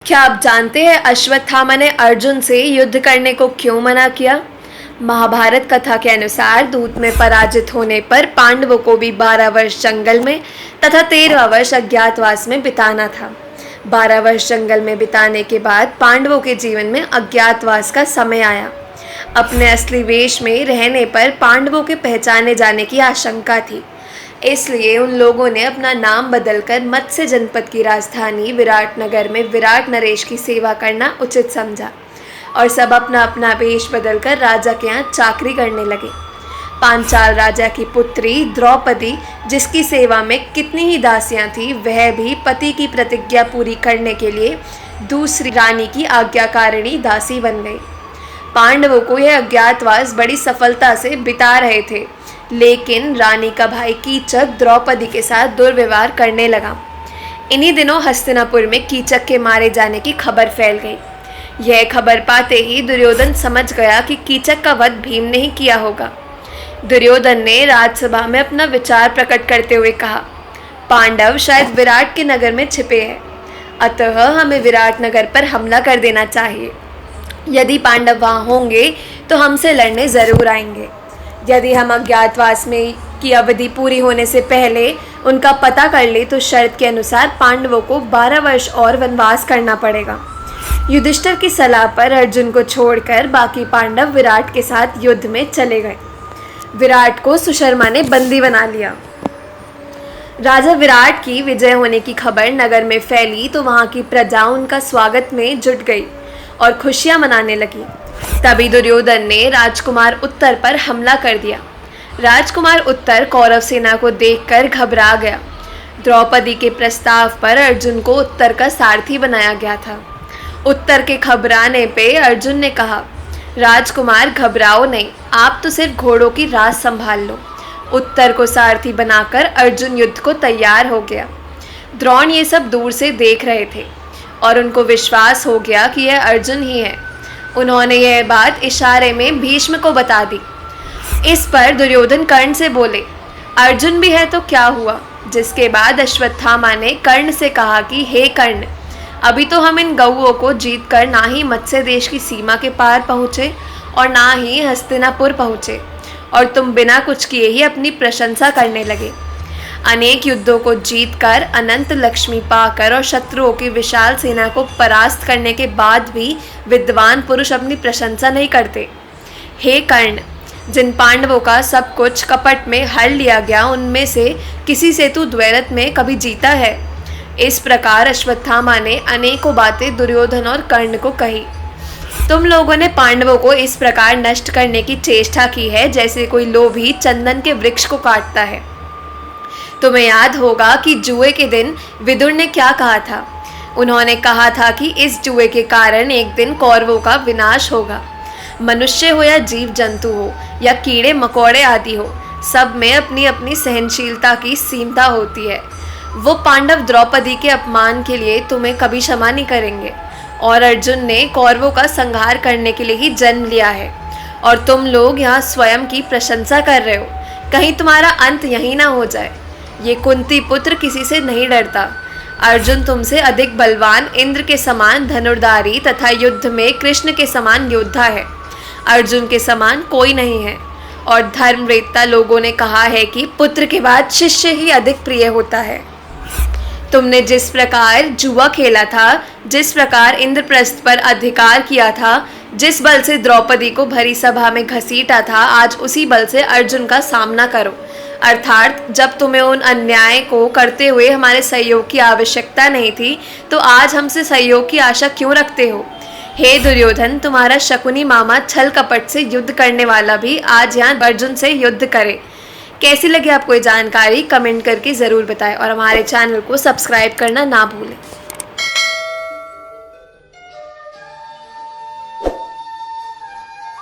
क्या आप जानते हैं अश्वत्थामा ने अर्जुन से युद्ध करने को क्यों मना किया? महाभारत कथा के अनुसार दूत में पराजित होने पर पांडवों को भी 12 वर्ष जंगल में तथा 13वां वर्ष अज्ञातवास में बिताना था। 12 वर्ष जंगल में बिताने के बाद पांडवों के जीवन में अज्ञातवास का समय आया। अपने असली वेश में रहने पर पांडवों के पहचाने जाने की आशंका थी, इसलिए उन लोगों ने अपना नाम बदलकर मत्स्य जनपद की राजधानी विराटनगर में विराट नरेश की सेवा करना उचित समझा और सब अपना अपना वेश बदलकर राजा के यहाँ चाकरी करने लगे। पांचाल राजा की पुत्री द्रौपदी, जिसकी सेवा में कितनी ही दासियां थीं, वह भी पति की प्रतिज्ञा पूरी करने के लिए दूसरी रानी की आज्ञाकारिणी दासी बन गई। पांडवों को यह अज्ञातवास बड़ी सफलता से बिता रहे थे, लेकिन रानी का भाई कीचक द्रौपदी के साथ दुर्व्यवहार करने लगा। इन्हीं दिनों हस्तिनापुर में कीचक के मारे जाने की खबर फैल गई। यह खबर पाते ही दुर्योधन समझ गया कि कीचक का वध भीम ने ही किया होगा। दुर्योधन ने राजसभा में अपना विचार प्रकट करते हुए कहा, पांडव शायद विराट के नगर में छिपे हैं, अतः हमें विराट नगर पर हमला कर देना चाहिए। यदि पांडव वहाँ होंगे तो हमसे लड़ने ज़रूर आएंगे। यदि हम अज्ञातवास में की अवधि पूरी होने से पहले उनका पता कर ले तो शर्त के अनुसार पांडवों को 12 वर्ष और वनवास करना पड़ेगा। युधिष्ठिर की सलाह पर अर्जुन को छोड़कर बाकी पांडव विराट के साथ युद्ध में चले गए। विराट को सुशर्मा ने बंदी बना लिया। राजा विराट की विजय होने की खबर नगर में फैली तो वहां की प्रजा उनका स्वागत में जुट गई और खुशियां मनाने लगी। तभी दुर्योधन ने राजकुमार उत्तर पर हमला कर दिया। राजकुमार उत्तर कौरव सेना को देखकर घबरा गया। द्रौपदी के प्रस्ताव पर अर्जुन को उत्तर का सारथी बनाया गया था। उत्तर के घबराने पे अर्जुन ने कहा, राजकुमार घबराओ नहीं, आप तो सिर्फ घोड़ों की राह संभाल लो। उत्तर को सारथी बनाकर अर्जुन युद्ध को तैयार हो गया। द्रोण ये सब दूर से देख रहे थे और उनको विश्वास हो गया कि यह अर्जुन ही है। उन्होंने यह बात इशारे में भीष्म को बता दी। इस पर दुर्योधन कर्ण से बोले, अर्जुन भी है तो क्या हुआ? जिसके बाद अश्वत्थामा ने कर्ण से कहा कि हे कर्ण, अभी तो हम इन गौओं को जीतकर ना ही मत्स्य देश की सीमा के पार पहुँचे और ना ही हस्तिनापुर पहुँचे और तुम बिना कुछ किए ही अपनी प्रशंसा करने लगे। अनेक युद्धों को जीतकर, अनंत लक्ष्मी पाकर और शत्रुओं की विशाल सेना को परास्त करने के बाद भी विद्वान पुरुष अपनी प्रशंसा नहीं करते। हे कर्ण, जिन पांडवों का सब कुछ कपट में हर लिया गया, उनमें से किसी से तू द्वैरथ में कभी जीता है? इस प्रकार अश्वत्थामा ने अनेकों बातें दुर्योधन और कर्ण को कही। तुम लोगों ने पांडवों को इस प्रकार नष्ट करने की चेष्टा की है जैसे कोई लोभी चंदन के वृक्ष को काटता है। तुम्हें याद होगा कि जुए के दिन विदुर ने क्या कहा था? उन्होंने कहा था कि इस जुए के कारण एक दिन कौरवों का विनाश होगा। मनुष्य हो या जीव जंतु हो या कीड़े मकोड़े आदि हो, सब में अपनी अपनी सहनशीलता की सीमता होती है। वो पांडव द्रौपदी के अपमान के लिए तुम्हें कभी क्षमा नहीं करेंगे और अर्जुन ने कौरवों का संहार करने के लिए ही जन्म लिया है और तुम लोग यहाँ स्वयं की प्रशंसा कर रहे हो। कहीं तुम्हारा अंत यहीं ना हो जाए। ये कुंती पुत्र किसी से नहीं डरता। अर्जुन तुमसे अधिक बलवान, इंद्र के समान धनुर्धारी तथा युद्ध में कृष्ण के समान योद्धा है। अर्जुन के समान कोई नहीं है और धर्मवेत्ता लोगों ने कहा है कि पुत्र के बाद शिष्य ही अधिक प्रिय होता है। तुमने जिस प्रकार जुआ खेला था, जिस प्रकार इंद्रप्रस्थ पर अधिकार किया था, जिस बल से द्रौपदी को भरी सभा में घसीटा था, आज उसी बल से अर्जुन का सामना करो। अर्थात जब तुम्हें उन अन्याय को करते हुए हमारे सहयोग की आवश्यकता नहीं थी, तो आज हमसे सहयोग की आशा क्यों रखते हो? हे दुर्योधन, तुम्हारा शकुनी मामा छल कपट से युद्ध करने वाला भी आज यहाँ अर्जुन से युद्ध करे। कैसी लगी आपको ये जानकारी कमेंट करके ज़रूर बताएं और हमारे चैनल को सब्सक्राइब करना ना भूलें।